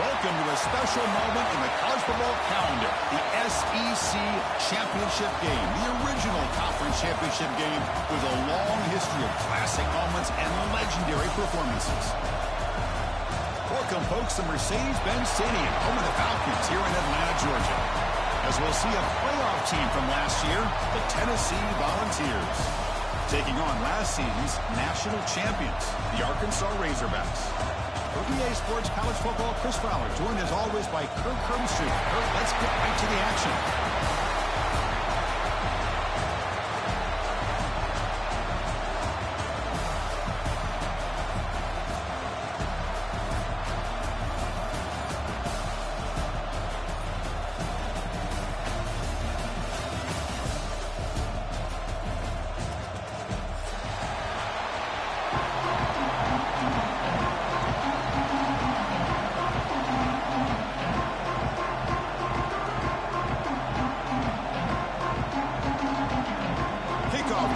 Welcome to a special moment in the college football calendar, the SEC Championship Game, the original conference championship game with a long history of classic moments and legendary performances. Welcome, folks, to Mercedes-Benz Stadium, home of the Falcons here in Atlanta, Georgia, as we'll see a playoff team from last year, the Tennessee Volunteers, taking on last season's national champions, the Arkansas Razorbacks. For BA Sports College Football, Chris Fowler, joined as always by Kirk Herbstreit. Kirk, let's get right to the action.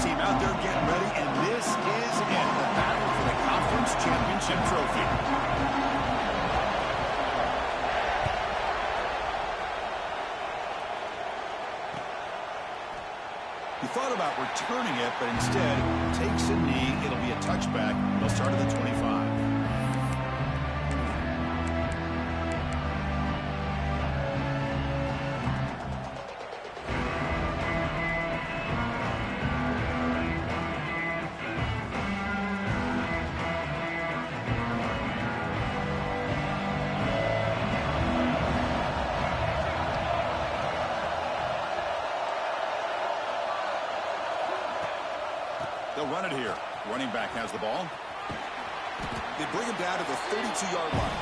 Team out there getting ready, and this is it, the battle for the conference championship trophy. He thought about returning it, but instead takes a knee. It'll be a touchback. They'll start at the 25. They'll run it here. Running back has the ball. They bring him down to the 32-yard line.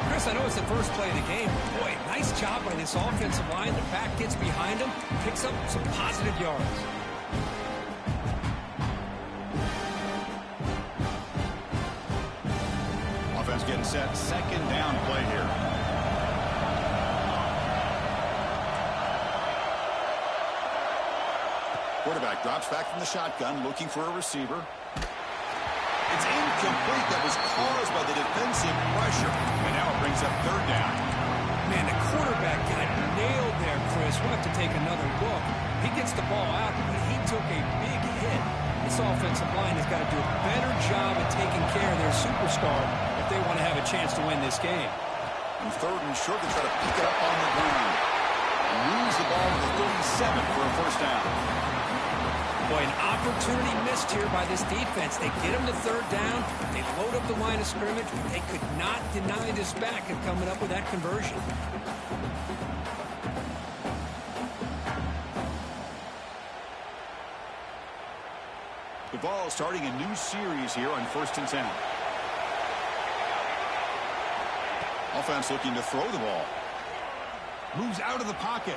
Chris, I know it's the first play of the game. Boy, nice job by this offensive line. The back gets behind him, picks up some positive yards. Offense getting set. Second down play here. Quarterback drops back from the shotgun, looking for a receiver. It's incomplete. That was caused by the defensive pressure. And now it brings up third down. Man, the quarterback got nailed there, Chris. We'll have to take another look. He gets the ball out, but he took a big hit. This offensive line has got to do a better job at taking care of their superstar if they want to have a chance to win this game. And third and short, they try to pick it up on the ground. And lose the ball to the 37 for a first down. Boy, an opportunity missed here by this defense. They get him to third down. They load up the line of scrimmage. They could not deny this back of coming up with that conversion. The ball starting a new series here on 1st and 10. Offense looking to throw the ball. Moves out of the pocket.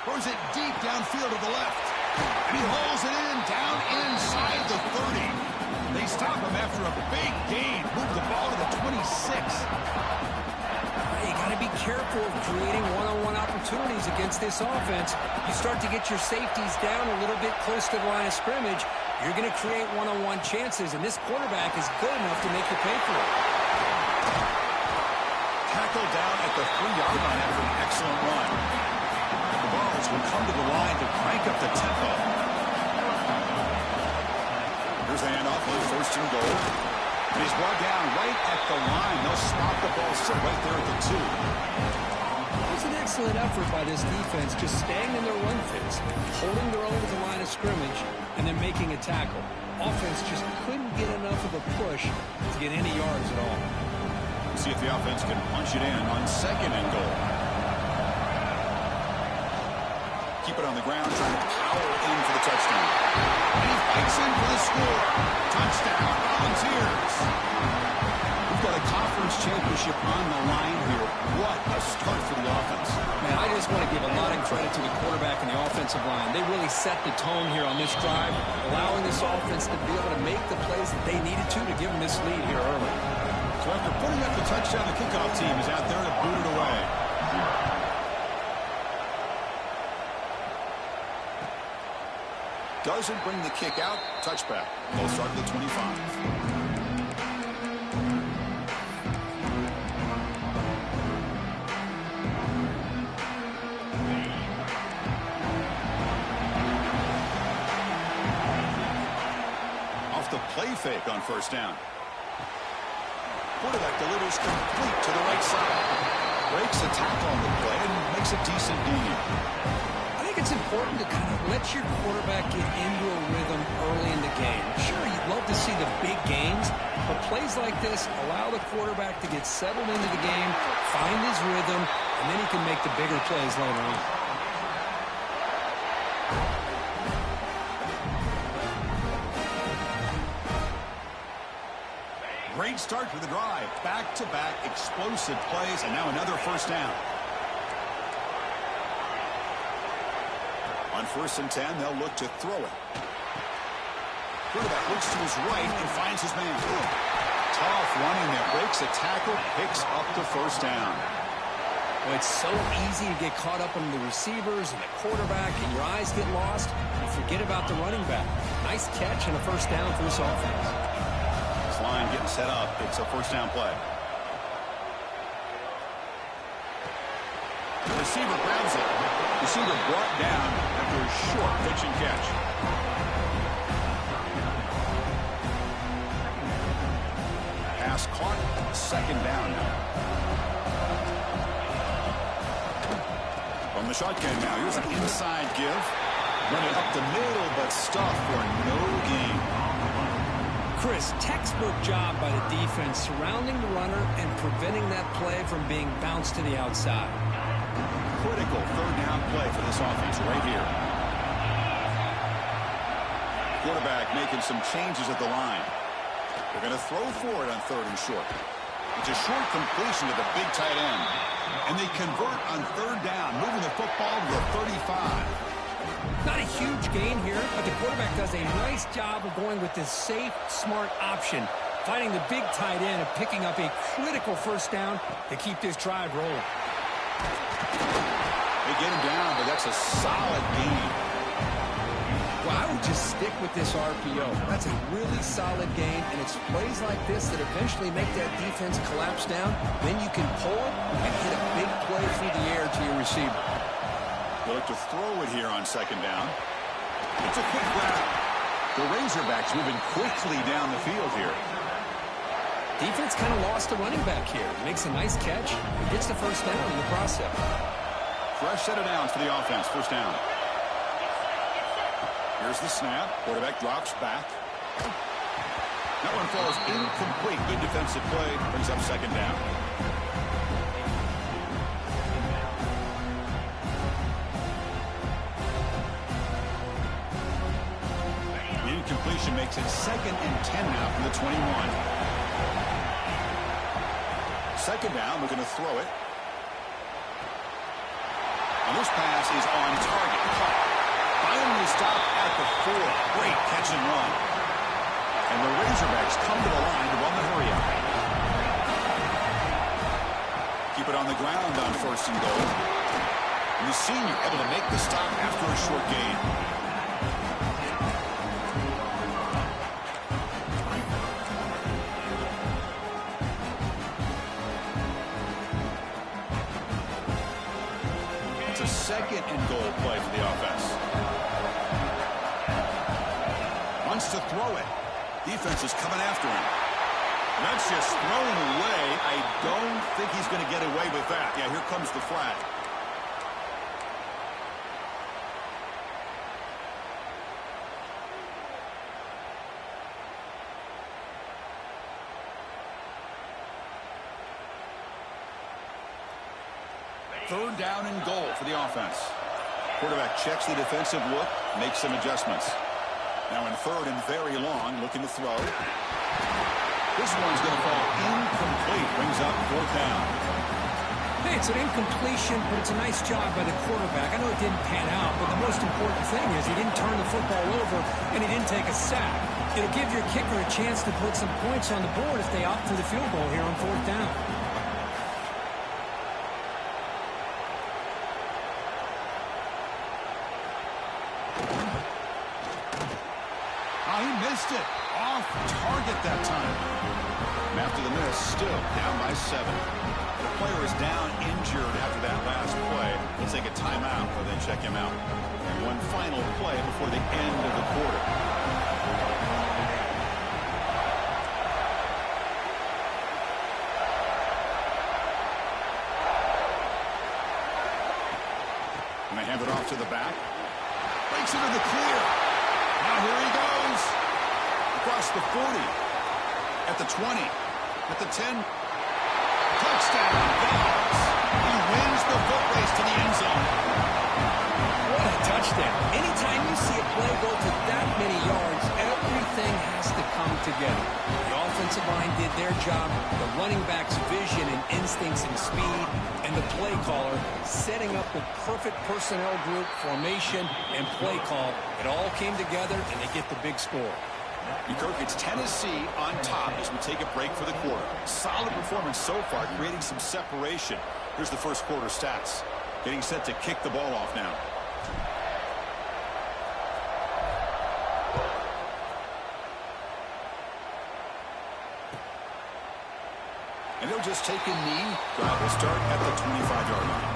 Throws it deep downfield to the left. And he hauls it in down inside the 30. They stop him after a big gain. Move the ball to the 26. You got to be careful of creating one-on-one opportunities against this offense. You start to get your safeties down a little bit close to the line of scrimmage, you're going to create one-on-one chances, and this quarterback is good enough to make you pay for it. Tackled down at the 3-yard line after an excellent run. The Vols will come to the line to crank up the tempo. Here's the handoff on 1st and goal. And he's brought down right at the line. They'll stop the ball still right there at the 2. It was an excellent effort by this defense, just staying in their run fits, holding their own at the line of scrimmage, and then making a tackle. Offense just couldn't get enough of a push to get any yards at all. See if the offense can punch it in on 2nd and goal. Keep it on the ground, trying to power in for the touchdown. And he fights in for the score. Touchdown, Volunteers. We've got a conference championship on the line here. What a start for the offense. Man, I just want to give a lot of credit to the quarterback and the offensive line. They really set the tone here on this drive, allowing this offense to be able to make the plays that they needed to give them this lead here early. So after putting up the touchdown, the kickoff team is out there to boot it away. Doesn't bring the kick out. Touchback. They'll start at the 25. fake on first down. Quarterback delivers complete to the right side. Breaks a tackle on the play and makes a decent gain. I think it's important to kind of let your quarterback get into a rhythm early in the game. Sure, you'd love to see the big gains, but plays like this allow the quarterback to get settled into the game, find his rhythm, and then he can make the bigger plays later on. Great start to the drive. Back-to-back explosive plays, and now another first down. On 1st and 10, they'll look to throw it. Quarterback looks to his right and finds his man. Tough running there. Breaks a tackle, picks up the first down. Well, it's so easy to get caught up on the receivers and the quarterback, and your eyes get lost. You forget about the running back. Nice catch and a first down for this offense. This line getting set up. It's a first down play. The receiver grabs it. Receiver brought down after a short pitch and catch. Pass caught. Second down now. From the shotgun now. Here's an inside give. Running up the middle, but stuffed for no gain. Chris, textbook job by the defense surrounding the runner and preventing that play from being bounced to the outside. Critical third down play for this offense right here. Quarterback making some changes at the line. They're going to throw for it on 3rd and short. It's a short completion to the big tight end. And they convert on 3rd down, moving the football to the 35. Not a huge gain here, but the quarterback does a nice job of going with this safe, smart option, finding the big tight end and picking up a critical first down to keep this drive rolling. They get him down, but that's a solid gain. Well, I would just stick with this RPO. That's a really solid gain, and it's plays like this that eventually make that defense collapse down. Then you can pull it and hit a big play through the air to your receiver. They look to throw it here on 2nd down. It's a quick grab. The Razorbacks moving quickly down the field here. Defense kind of lost the running back here. Makes a nice catch and gets the first down in the process. Fresh set of downs for the offense. First down. Here's the snap. Quarterback drops back. That one falls incomplete. Good defensive play. Brings up 2nd down. Incompletion makes it 2nd and 10 now from the 21. 2nd down, we're going to throw it. And this pass is on target. Caught. Finally stopped at the 4. Great catch and run. And the Razorbacks come to the line to run the hurry up. Keep it on the ground on 1st and goal. And the senior able to make the stop after a short gain. It's a 2nd and goal play for the offense. Wants to throw it. Defense is coming after him. And that's just thrown away. I don't think he's going to get away with that. Yeah, here comes the flag. Third down and goal for the offense. Quarterback checks the defensive look, makes some adjustments. Now in 3rd and very long, looking to throw. This one's going to fall incomplete. Brings up 4th down. Hey, it's an incompletion, but it's a nice job by the quarterback. I know it didn't pan out, but the most important thing is he didn't turn the football over and he didn't take a sack. It'll give your kicker a chance to put some points on the board if they opt for the field goal here on 4th down. He missed it. Off target that time. And after the miss, still down by 7. The player is down injured after that last play. They'll take a timeout or then check him out. And one final play before the end of the quarter. And they hand it off to the back. Breaks into the clear. Now here he goes. Across the 40. At the 20. At the 10. Touchdown. Dobbs. He wins the foot race to the end zone. What a touchdown. Anytime you see a play go to that many yards, everything has to come together. The offensive line did their job, the running back's vision and instincts and speed, and the play caller setting up the perfect personnel group, formation, and play call. It all came together, and they get the big score. Kirk, it's Tennessee on top as we take a break for the quarter. Solid performance so far, creating some separation. Here's the first quarter stats. Getting set to kick the ball off now. And they'll just take a knee. Drive will start at the 25-yard line.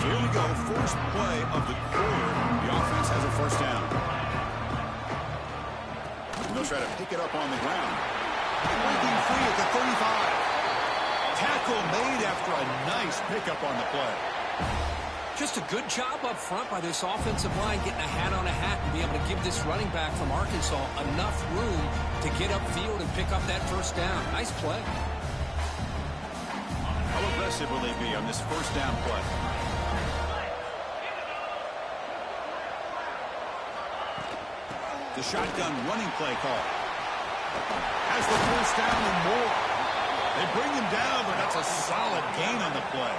So here we go. First play of the quarter. The offense has a first down. And they'll try to pick it up on the ground. Breaking free at the 35. Tackle made after a nice pickup on the play. Just a good job up front by this offensive line, getting a hat on a hat and be able to give this running back from Arkansas enough room to get upfield and pick up that first down. Nice play. How aggressive will they be on this first down play? The shotgun running play call. Has the first down and more. They bring him down, but that's a solid gain on the play.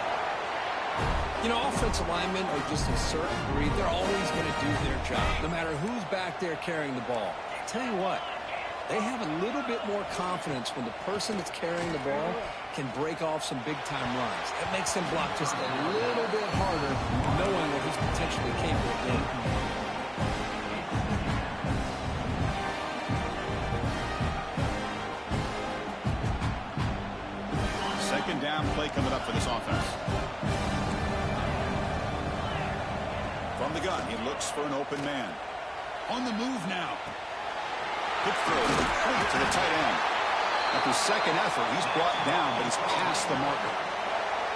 You know, offensive linemen are just a certain breed. They're always going to do their job, no matter who's back there carrying the ball. I'll tell you what, they have a little bit more confidence when the person that's carrying the ball can break off some big-time runs. That makes them block just a little bit harder, knowing what he's potentially capable of doing. Second down play coming up for this offense. From the gun, he looks for an open man. On the move now. Good throw to the tight end. After second effort, he's brought down, but he's past the marker.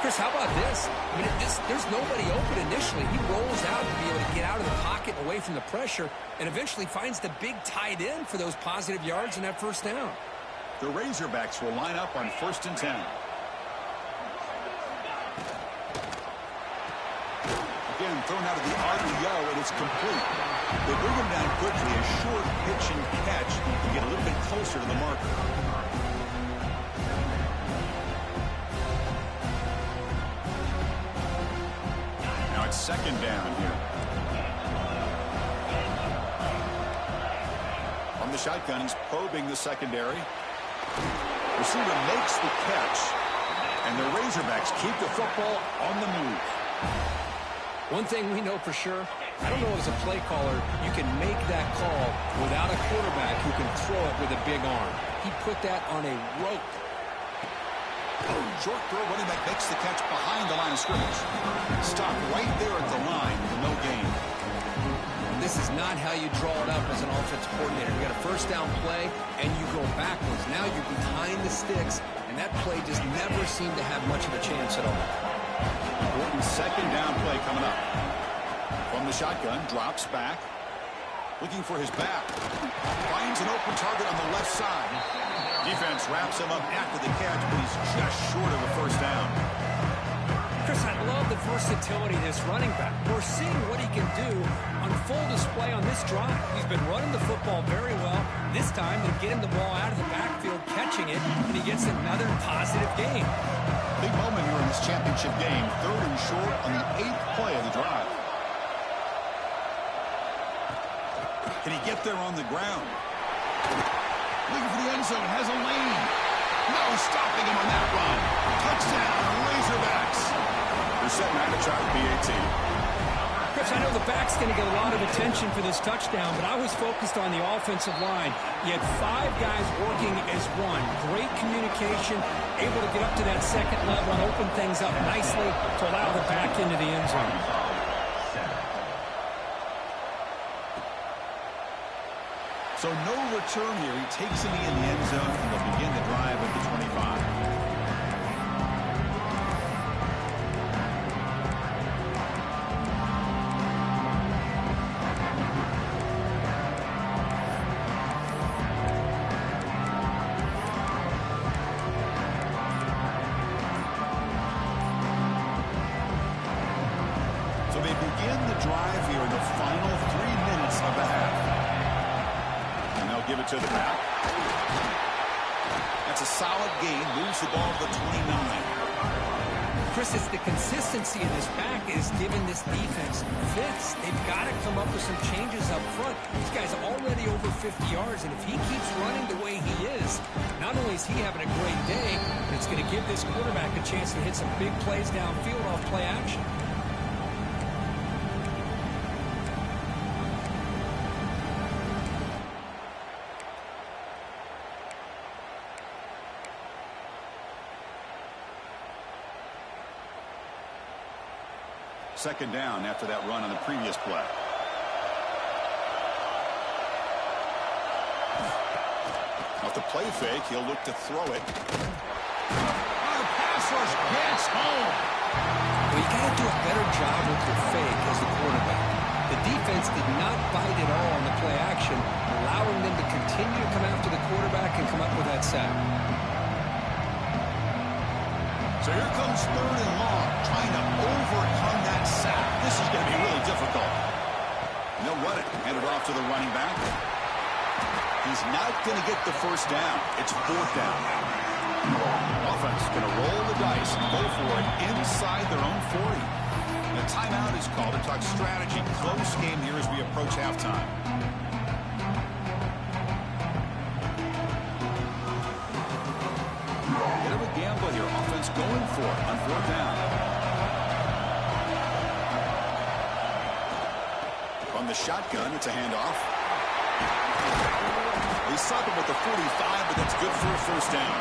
Chris, how about this? I mean, there's nobody open initially. He rolls out to be able to get out of the pocket away from the pressure and eventually finds the big tight end for those positive yards and that first down. The Razorbacks will line up on 1st and 10. Again, thrown out of the RPO, and it's complete. They bring him down quickly, a short pitch and catch to get a little bit closer to the marker. Now it's second down here. From the shotgun, he's probing the secondary. Receiver makes the catch, and the Razorbacks keep the football on the move. One thing we know for sure, I don't know as a play caller, you can make that call without a quarterback who can throw it with a big arm. He put that on a rope. Short throw, running back makes the catch behind the line of scrimmage. Stop right there at the line with no gain. This is not how you draw it up as an offensive coordinator. You got a first down play, and you go backwards. Now you're behind the sticks, and that play just never seemed to have much of a chance at all. Important second down play coming up. From the shotgun, drops back. Looking for his back. Finds an open target on the left side. Defense wraps him up after the catch, but he's just short of a first down. Chris, I love the versatility of this running back. We're seeing what he can do on full display on this drive. He's been running the football very well. This time, they get him the ball out of the backfield, catching it, and he gets another positive gain. Big moment here in this championship game. 3rd and short on the 8th play of the drive. Can he get there on the ground? Looking for the end zone. Has a lane. No stopping him on that run. Touchdown, Razorbacks. They're setting out to try PAT. Chris, I know the back's going to get a lot of attention for this touchdown, but I was focused on the offensive line. You had 5 guys working as one. Great communication, able to get up to that second level and open things up nicely to allow the back into the end zone. So no return here. He takes it in the end zone, and they'll begin the drive at the 25. So they begin the drive here in the final 3 minutes of the half. And they'll give it to the back. That's a solid gain. Moves the ball to the 29. Chris, it's the consistency in his back is giving this defense fits. They've got to come up with some changes up front. This guy's already over 50 yards, and if he keeps running the way he is, not only is he having a great day, but it's going to give this quarterback a chance to hit some big plays downfield off play action. Second down after that run on the previous play. Off the play fake, he'll look to throw it. The pass rush gets home. Well, you got to do a better job with your fake as the quarterback. The defense did not bite at all on the play action, allowing them to continue to come after the quarterback and come up with that sack. So here comes 3rd and long, trying to overcome that sack. This is going to be really difficult. And they'll run it. Hand it off to the running back. He's not going to get the first down. It's 4th down. Offense going to roll the dice and go for it inside their own 40. The timeout is called to talk strategy. Close game here as we approach halftime. Gamble here. Offense going for it on 4th down. From the shotgun, it's a handoff. They stop him with the 45, but that's good for a 1st down.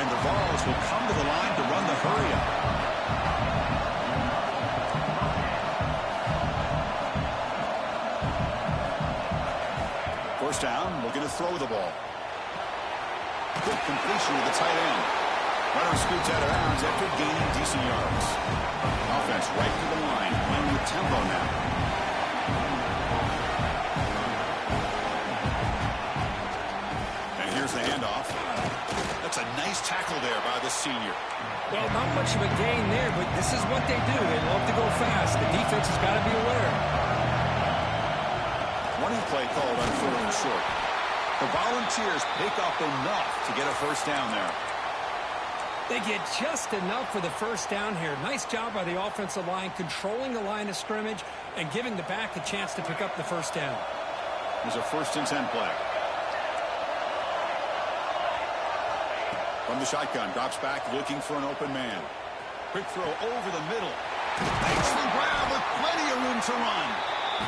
And the Vols will come to the line to run the hurry up. First down, looking to throw the ball. Quick completion to the tight end. Runner scoots out of bounds after gaining decent yards. Offense right to the line, playing with tempo now. And here's the handoff. That's a nice tackle there by the senior. Well, not much of a gain there, but this is what they do. They love to go fast. The defense has got to be aware. Running play called on 4th and short. The Volunteers pick up enough to get a first down there. They get just enough for the first down here. Nice job by the offensive line, controlling the line of scrimmage and giving the back a chance to pick up the first down. There's a 1st and 10 play. From the shotgun, drops back looking for an open man. Quick throw over the middle. Makes the grab with plenty of room to run.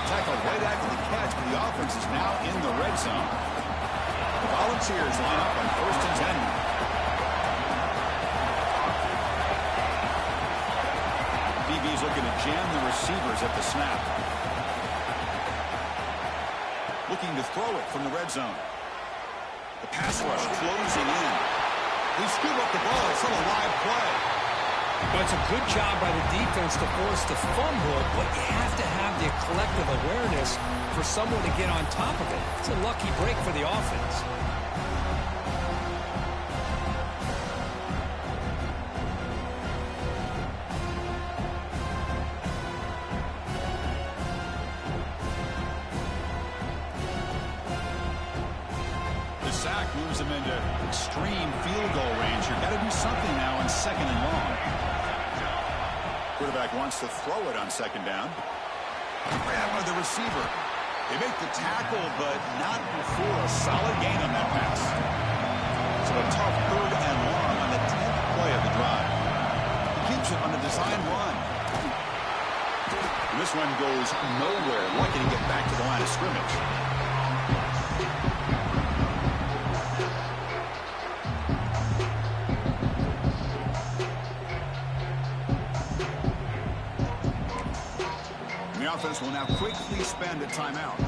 Tackled right after the catch, but the offense is now in the red zone. The Volunteers line up on 1st and 10. DB's looking to jam the receivers at the snap. Looking to throw it from the red zone. The pass rush closing in. They scoop up the ball. It's still a live play. But it's a good job by the defense to force the fumble, but you have to have the collective awareness for someone to get on top of it. It's a lucky break for the offense. The sack moves them into extreme field goal range. You've got to do something now on 2nd and long. Quarterback wants to throw it on 2nd down. Grab by the receiver. They make the tackle, but not before a solid gain on that pass. So a tough 3rd and long on the 10th play of the drive. He keeps it on the design run. And this one goes nowhere, lucky to get back to the line of scrimmage. The offense will now quickly spend a timeout.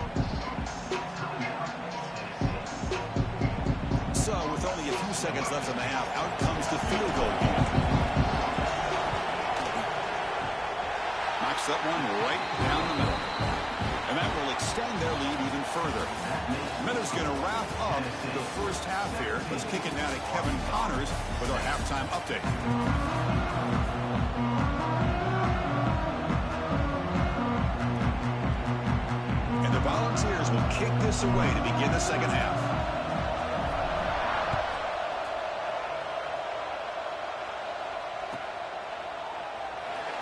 seconds left in the half. Out comes the field goal unit. Knocks that one right down the middle. And that will extend their lead even further. Miller's going to wrap up the first half here. Let's kick it now to Kevin Connors with our halftime update. And the Volunteers will kick this away to begin the second half.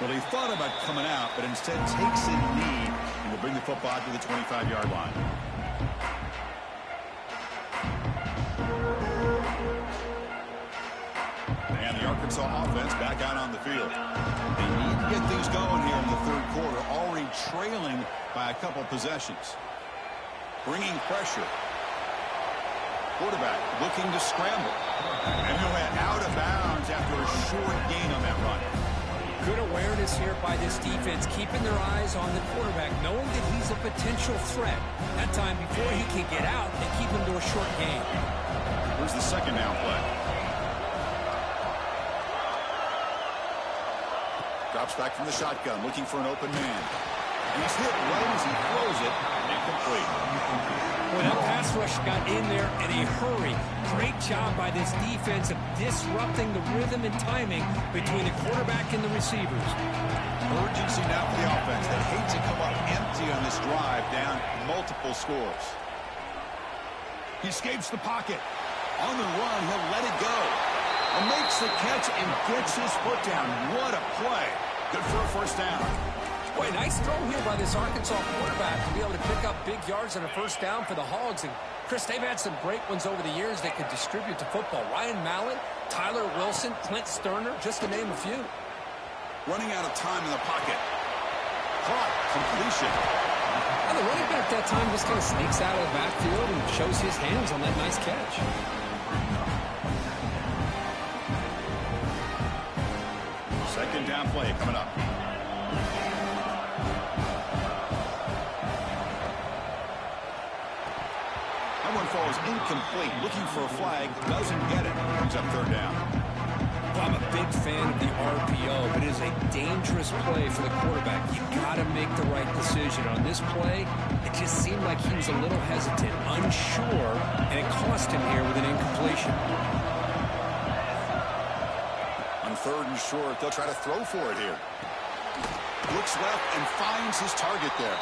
Well, he thought about coming out, but instead takes a knee and will bring the football to the 25-yard line. And the Arkansas offense back out on the field. They need to get things going here in the third quarter, already trailing by a couple possessions. Bringing pressure. Quarterback looking to scramble. And he went out of bounds after a short gain on that run. Good awareness here by this defense, keeping their eyes on the quarterback, knowing that he's a potential threat. That time before he can get out, they keep him to a short gain. Here's the second down play. Drops back from the shotgun, looking for an open man. He's hit right as he throws it, incomplete. Well, that pass rush got in there in a hurry. Great job by this defense of disrupting the rhythm and timing between the quarterback and the receivers. Urgency now for the offense. They hate to come up empty on this drive, down multiple scores. He escapes the pocket. On the run, he'll let it go. And makes the catch and gets his foot down. What a play. Good for a first down. Boy, nice throw here by this Arkansas quarterback to be able to pick up big yards on a first down for the Hogs. And, Chris, they've had some great ones over the years that could distribute the football. Ryan Mallett, Tyler Wilson, Clint Sterner, just to name a few. Running out of time in the pocket. Caught. Completion. Now, the running back that time just kind of sneaks out of the backfield and shows his hands on that nice catch. Second down play coming up. One falls incomplete, looking for a flag, doesn't get it, brings up third down. Well, I'm a big fan of the RPO, but it is a dangerous play for the quarterback. You got to make the right decision. On this play, it just seemed like he was a little hesitant, unsure, and it cost him here with an incompletion. On third and short, they'll try to throw for it here. Looks left and finds his target there.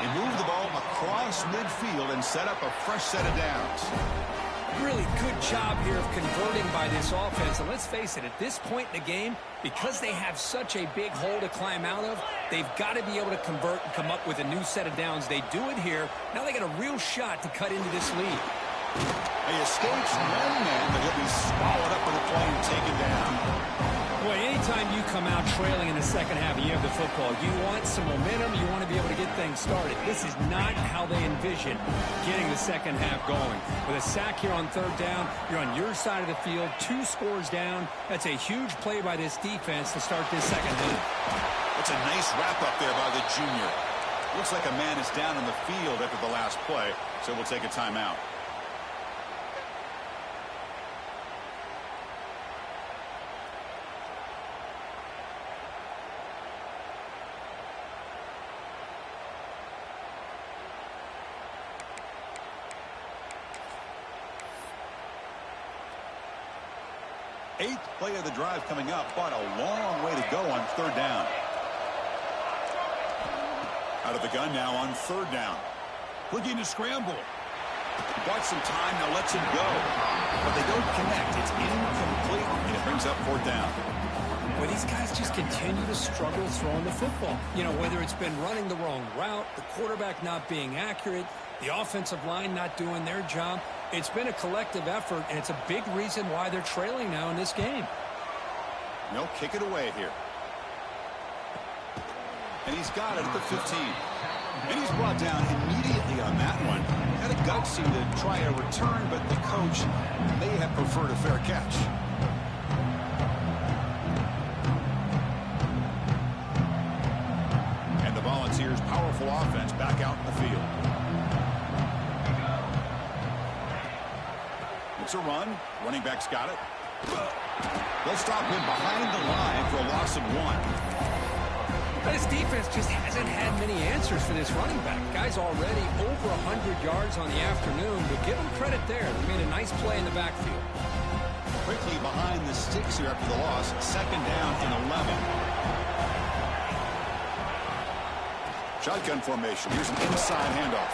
He moved the ball across midfield and set up a fresh set of downs. Really good job here of converting by this offense. And let's face it, at this point in the game, because they have such a big hole to climb out of, they've got to be able to convert and come up with a new set of downs. They do it here. Now they got a real shot to cut into this lead. He escapes one man, but he'll be swallowed up with a play and taken down. Boy, anytime you come out trailing in the second half and you have the football, you want some momentum, you want to be able to get things started. This is not how they envision getting the second half going. With a sack here on third down, you're on your side of the field, 2 scores down. That's a huge play by this defense to start this second half. That's a nice wrap-up there by the junior. Looks like a man is down in the field after the last play, so we'll take a timeout. Eighth play of the drive coming up, but a long way to go on third down. Out of the gun now on third down. Looking to scramble. Bought some time, now lets him go. But they don't connect. It's incomplete, and it brings up fourth down. Well, these guys just continue to struggle throwing the football. You know, whether it's been running the wrong route, the quarterback not being accurate, the offensive line not doing their job. It's been a collective effort, and it's a big reason why they're trailing now in this game. They'll kick it away here. And he's got it at the 15. And he's brought down immediately on that one. Had a gutsy to try a return, but the coach may have preferred a fair catch. And the Volunteers' powerful offense back out in the field. starts a run. Running back's got it. They'll stop him behind the line for a loss of 1. This defense just hasn't had many answers for this running back. Guy's already over 100 yards on the afternoon, but give him credit there. They made a nice play in the backfield. Quickly behind the sticks here after the loss. 2nd down and 11. Shotgun formation. Here's an inside handoff.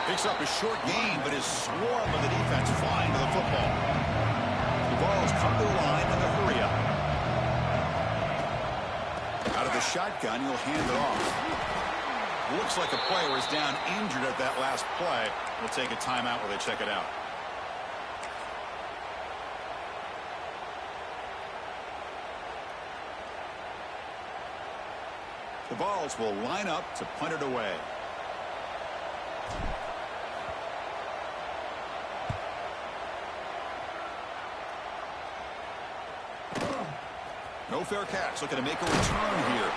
Picks up a short gain, but is swarmed by the defense flying to the football. The ball's come to the line in the hurry up. Out of the shotgun, he'll hand it off. Looks like a player is down injured at that last play. We'll take a timeout while they check it out. The Vols will line up to punt it away. No fair catch. Looking to make a return here.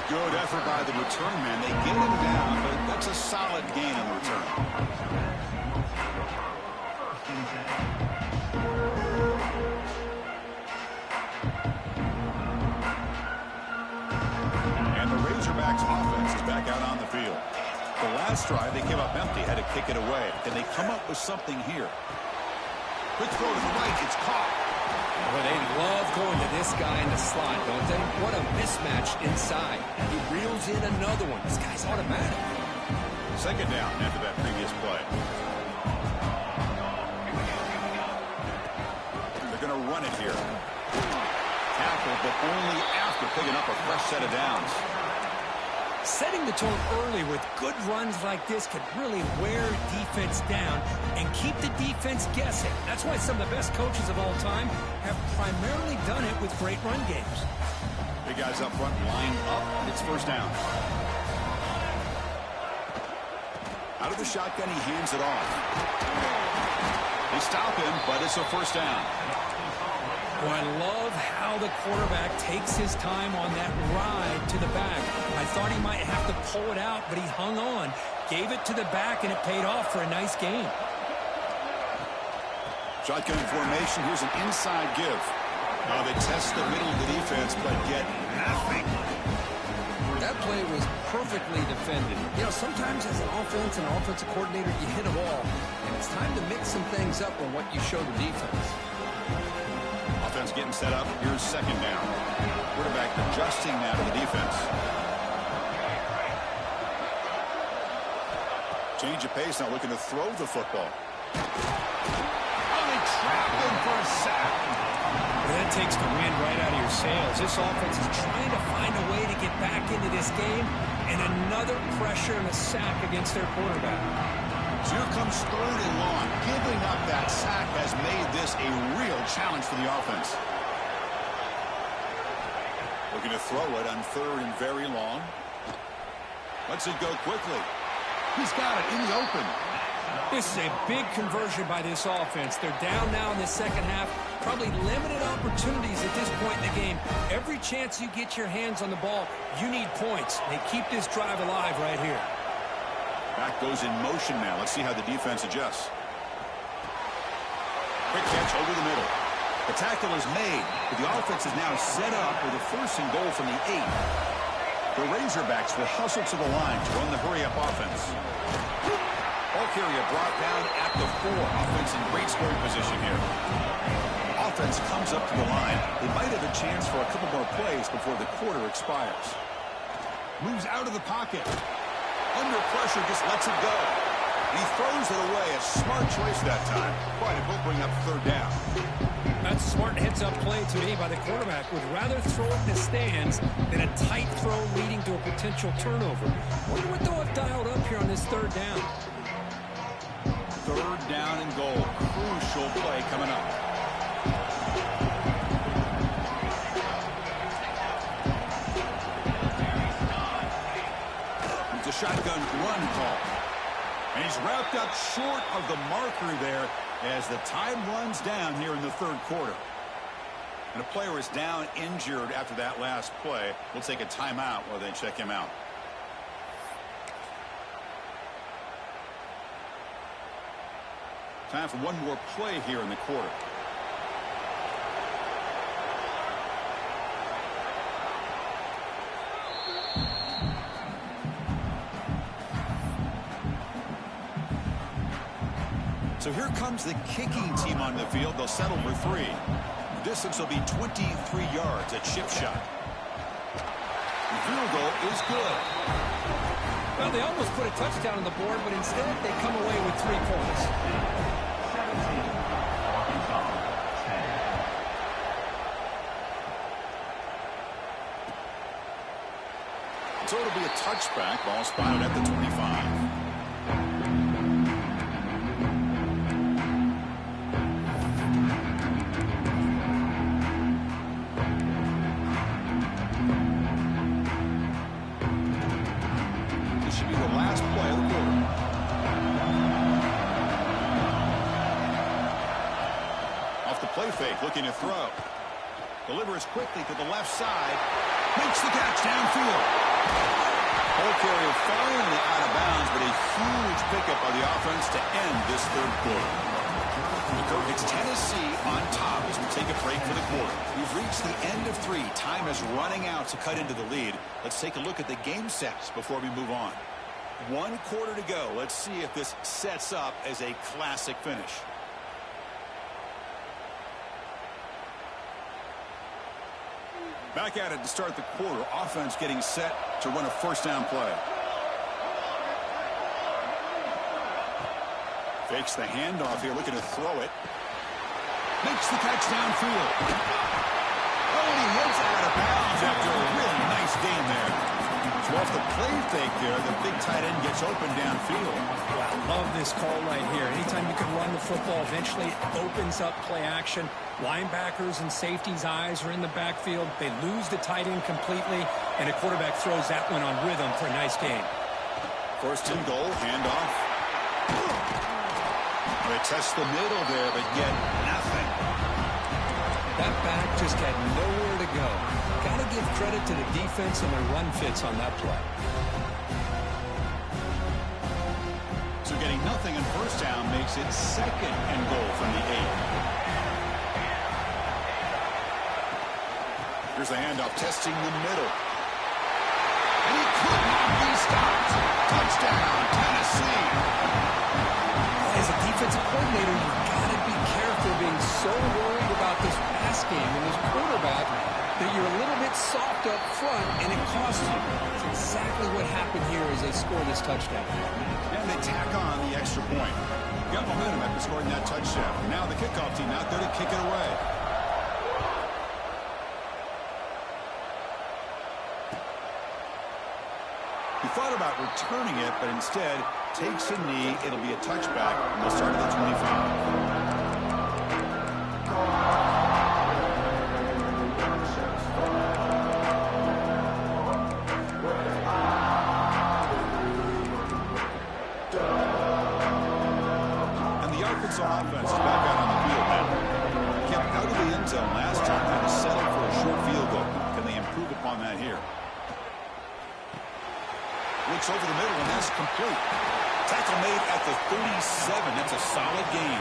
Good effort by the return man. They get him down, but that's a solid gain on the return. And the Razorbacks offense is back out on the field. The last drive, they came up empty, had to kick it away. Can they come up with something here? Quick throw to the right. It's caught. Well, they love going to this guy in the slot, don't they? What a mismatch inside. He reels in another one. This guy's automatic. 2nd down after that previous play. They're going to run it here. Tackle, but only after picking up a fresh set of downs. Setting the tone early with good runs like this can really wear defense down and keep the defense guessing. That's why some of the best coaches of all time have primarily done it with great run games. Big guys up front lined up. It's 1st down. Out of the shotgun, he hands it off. They stop him, but it's a 1st down. Well, I love how the quarterback takes his time on that ride to the back. I thought he might have to pull it out, but he hung on, gave it to the back, and it paid off for a nice gain. Shotgun formation. Here's an inside give. Now they test the middle of the defense, but get nothing. That play was perfectly defended. You know, sometimes as an offense and offensive coordinator, you hit a ball, and it's time to mix some things up on what you show the defense. Offense getting set up. Here's 2nd down. Quarterback adjusting now to the defense. Change of pace, now looking to throw the football. Oh, they trap him for a sack. Well, that takes the wind right out of your sails. This offense is trying to find a way to get back into this game, and another pressure and a sack against their quarterback. So here comes 3rd and long. Giving up that sack has made this a real challenge for the offense. Looking to throw it on 3rd and very long. Lets it go quickly. He's got it in the open. This is a big conversion by this offense. They're down now in the 2nd half. Probably limited opportunities at this point in the game. Every chance you get your hands on the ball, you need points. They keep this drive alive right here. Back goes in motion now. Let's see how the defense adjusts. Quick catch over the middle. The tackle is made, but the offense is now set up with a 1st and goal from the 8. The Razorbacks will hustle to the line to run the hurry-up offense. Ball carrier brought down at the 4. Offense in great scoring position here. Offense comes up to the line. They might have a chance for a couple more plays before the quarter expires. Moves out of the pocket. Under pressure, just lets it go. He throws it away. A smart choice that time. But it will bring up 3rd down. That's a smart heads-up play to me by the quarterback. Would rather throw it in the stands than a tight throw leading to a potential turnover. Wonder what they'll have dialed up here on this 3rd down. 3rd down and goal. Crucial play coming up. It's a shotgun run call. And he's wrapped up short of the marker there as the time runs down here in the 3rd quarter. And a player is down injured after that last play. We'll take a timeout while they check him out. Time for one more play here in the quarter. So here comes the kicking team on the field. They'll settle for 3. The distance will be 23 yards, a chip shot. The field goal is good. Well, they almost put a touchdown on the board, but instead they come away with 3 points. 17, Arkansas, 10. So it'll be a touchback. Ball spotted at the 25. Looking to throw. Delivers quickly to the left side. Makes the catch downfield. Ball carrier finally out of bounds, but a huge pickup by the offense to end this third quarter. It's Tennessee on top as we take a break for the quarter. We've reached the end of 3. Time is running out to cut into the lead. Let's take a look at the game sets before we move on. 1 quarter to go. Let's see if this sets up as a classic finish. Back at it to start the quarter. Offense getting set to run a first down play. Fakes the handoff here, looking to throw it. Makes the catch downfield. Oh, and he heads out of bounds after a really nice gain there. So off the play fake there, the big tight end gets open downfield. I love this call right here. Anytime you can run the football, eventually it opens up play action. Linebackers and safeties' eyes are in the backfield. They lose the tight end completely, and a quarterback throws that one on rhythm for a nice gain. First and goal, handoff. They test the middle there, but yet nothing. That back just had nowhere to go. Got to give credit to the defense and their run fits on that play. So getting nothing in first down makes it second and goal from the 8. Here's the handoff, testing the middle. And he could not be stopped. Touchdown, Tennessee. As a defensive coordinator, you've got to be careful being so worried about this pass game and this quarterback that you're a little bit soft up front, and it costs you. That's exactly what happened here as they score this touchdown. And they tack on the extra point. Got momentum after scoring that touchdown. Now the kickoff team out there to kick it away. He thought about returning it, but instead takes a knee. It'll be a touchback, and they'll start at the 25. Offense is back out on the field now. Kept out of the end zone last time. Had to settle for a short field goal. Can they improve upon that here? Looks over the middle, and that's complete. Tackle made at the 37. That's a solid gain.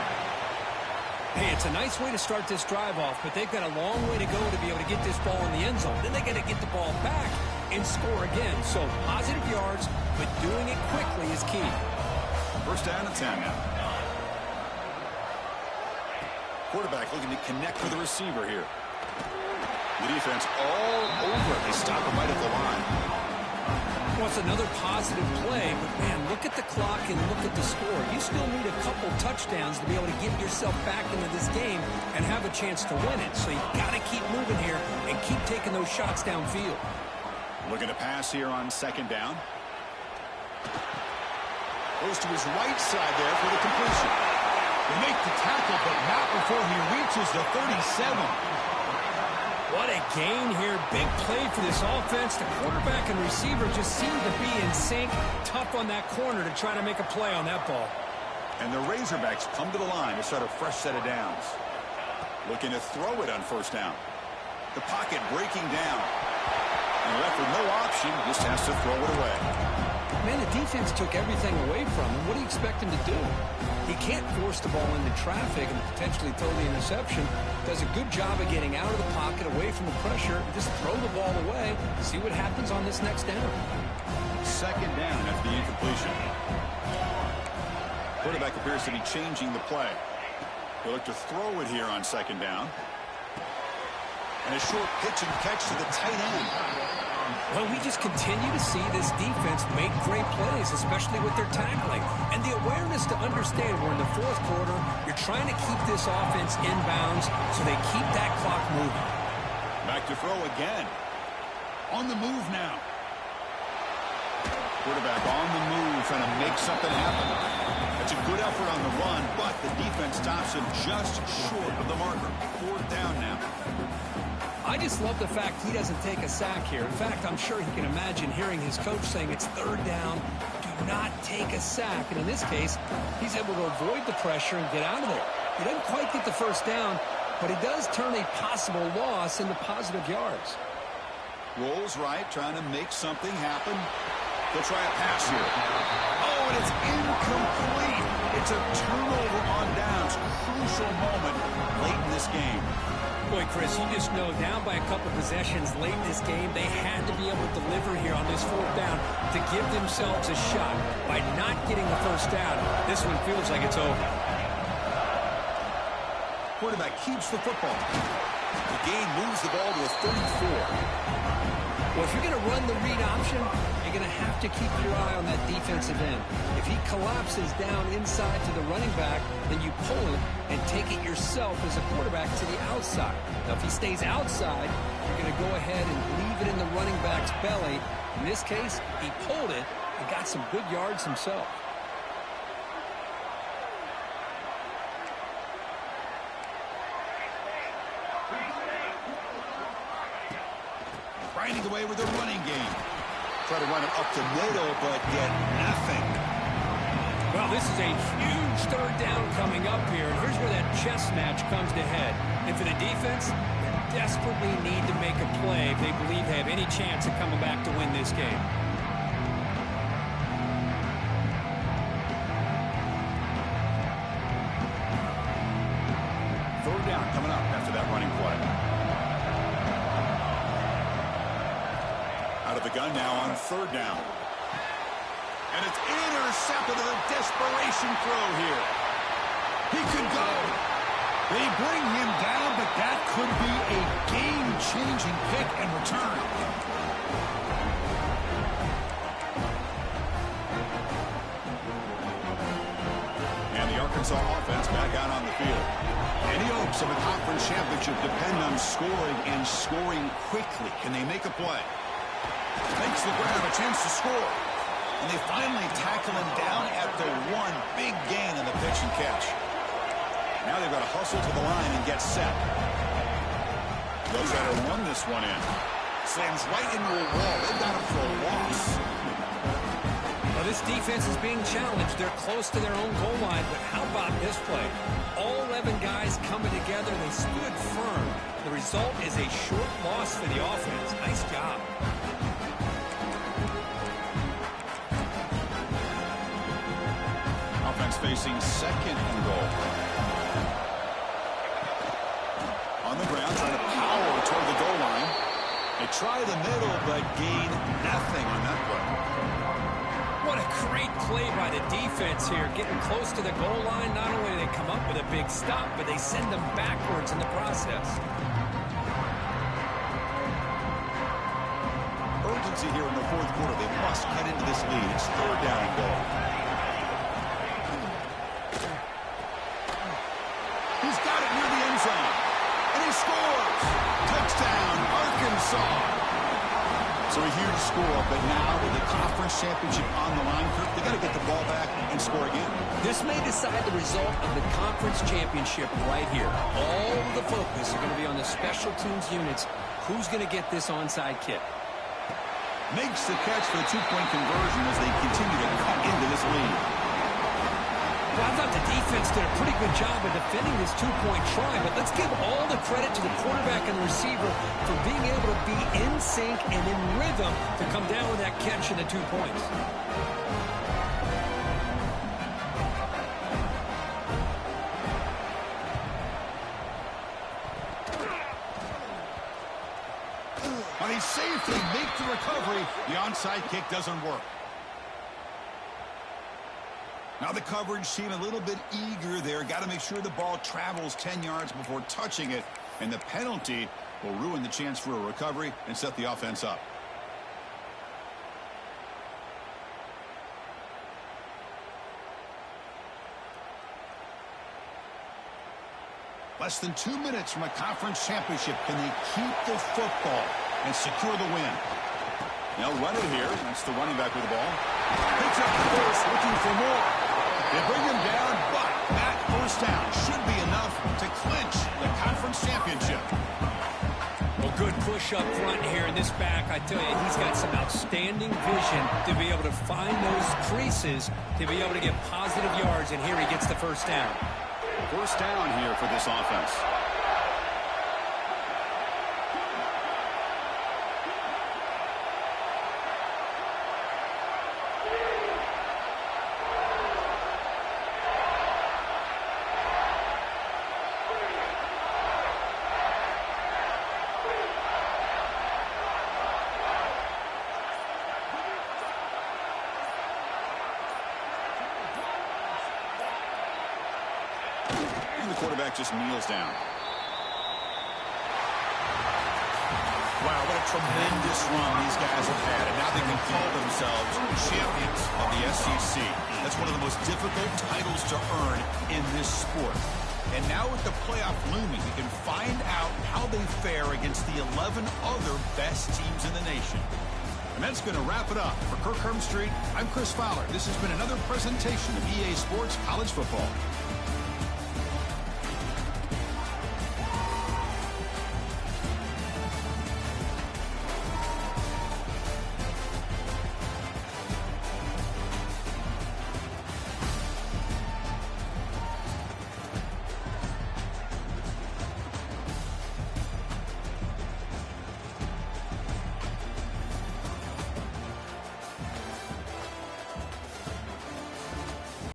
Hey, it's a nice way to start this drive off, but they've got a long way to go to be able to get this ball in the end zone. Then they got to get the ball back and score again. So positive yards, but doing it quickly is key. First down and 10 now. Quarterback looking to connect with the receiver here. The defense all over. They stop him right at the line. Well, it's another positive play, but man, look at the clock and look at the score. You still need a couple touchdowns to be able to get yourself back into this game and have a chance to win it. So you got to keep moving here and keep taking those shots downfield. Looking to pass here on second down. Goes to his right side there for the completion. They make the tackle, but not before he reaches the 37. What a gain here. Big play for this offense. The quarterback and receiver just seem to be in sync. Tough on that corner to try to make a play on that ball. And the Razorbacks come to the line to start a fresh set of downs. Looking to throw it on first down. The pocket breaking down. And left with no option, just has to throw it away. Man, the defense took everything away from him. What do you expect him to do? He can't force the ball into traffic and potentially throw the interception. Does a good job of getting out of the pocket, away from the pressure, just throw the ball away, see what happens on this next down. Second down after the incompletion. Quarterback appears to be changing the play. He'll look to throw it here on second down. And a short pitch and catch to the tight end. Well, we just continue to see this defense make great plays, especially with their tackling. And the awareness to understand we're in the fourth quarter, you're trying to keep this offense in bounds so they keep that clock moving. Back to throw again. On the move now. Quarterback on the move, trying to make something happen. That's a good effort on the run, but the defense stops him just short of the marker. Fourth down now. I just love the fact he doesn't take a sack here. In fact, I'm sure he can imagine hearing his coach saying it's third down, do not take a sack. And in this case, he's able to avoid the pressure and get out of there. He doesn't quite get the first down, but he does turn a possible loss into positive yards. Rolls right, trying to make something happen. They'll try a pass here. Oh, and it's incomplete. It's a turnover on downs. Crucial moment late in this game. Boy, Chris, you just know down by a couple possessions late in this game, they had to be able to deliver here on this fourth down to give themselves a shot. By not getting the first down, this one feels like it's over. Quarterback keeps the football. The game moves the ball to a 34. Well, if you're going to run the read option, you're going to have to keep your eye on that defensive end. If he collapses down inside to the running back, then you pull it and take it yourself as a quarterback to the outside. Now, if he stays outside, you're going to go ahead and leave it in the running back's belly. In this case, he pulled it and got some good yards himself. Grinding away with the running game. Try to run it up the middle, but get nothing. Well, this is a huge third down coming up here, and here's where that chess match comes to head. And for the defense, they desperately need to make a play if they believe they have any chance of coming back to win this game. Third down coming up after that running play. Out of the gun now on third down. And it's intercepted in a desperation throw here. He could go. They bring him down, but that could be a game-changing pick and return. And the Arkansas offense back out on the field. Any hopes of a conference championship depend on scoring and scoring quickly. Can they make a play? Makes the grab, a chance to score. And they finally tackle him down at the one. Big gain on the pitch and catch. Now they've got to hustle to the line and get set. They'll try to run this one in. Slams right into a wall. They've got him for a loss. Well, this defense is being challenged. They're close to their own goal line, but how about this play? All 11 guys coming together. They stood firm. The result is a short loss for the offense. Nice job. Offense facing second and goal. On the ground, trying to power toward the goal line. They try the middle, but gain nothing on that play. What a great play by the defense here. Getting close to the goal line, not only do they come up with a big stop, but they send them backwards in the process. Urgency here in the fourth quarter. They must cut into this lead. It's third down and goal. He's got it near the end zone. And he scores. Touchdown, Arkansas. So a huge score, but now with the conference championship on the line, Kirk, they got to get the ball back and score again. This may decide the result of the conference championship right here. All of the focus are going to be on the special teams units. Who's going to get this onside kick? Makes the catch for the two-point conversion as they continue to cut into this lead. Well, I thought the defense did a pretty good job of defending this two-point try, but let's give all the credit to the quarterback and the receiver for being able to be in sync and in rhythm to come down with that catch and the 2 points. When he safely makes the recovery, the onside kick doesn't work. Now the coverage seemed a little bit eager there. Got to make sure the ball travels 10 yards before touching it. And the penalty will ruin the chance for a recovery and set the offense up. Less than 2 minutes from a conference championship. Can they keep the football and secure the win? They'll run it here. That's the running back with the ball. Picks up the first, looking for more. They bring him down, but that first down should be enough to clinch the conference championship. Well, good push up front here in this back. I tell you, he's got some outstanding vision to be able to find those creases, to be able to get positive yards, and here he gets the first down. First down here for this offense. The quarterback just kneels down. Wow, what a tremendous run these guys have had, and now they can call themselves champions of the SEC. That's one of the most difficult titles to earn in this sport. And now with the playoff looming, we can find out how they fare against the 11 other best teams in the nation. And that's going to wrap it up. For Kirk Herbstreit, I'm Chris Fowler. This has been another presentation of EA Sports College Football.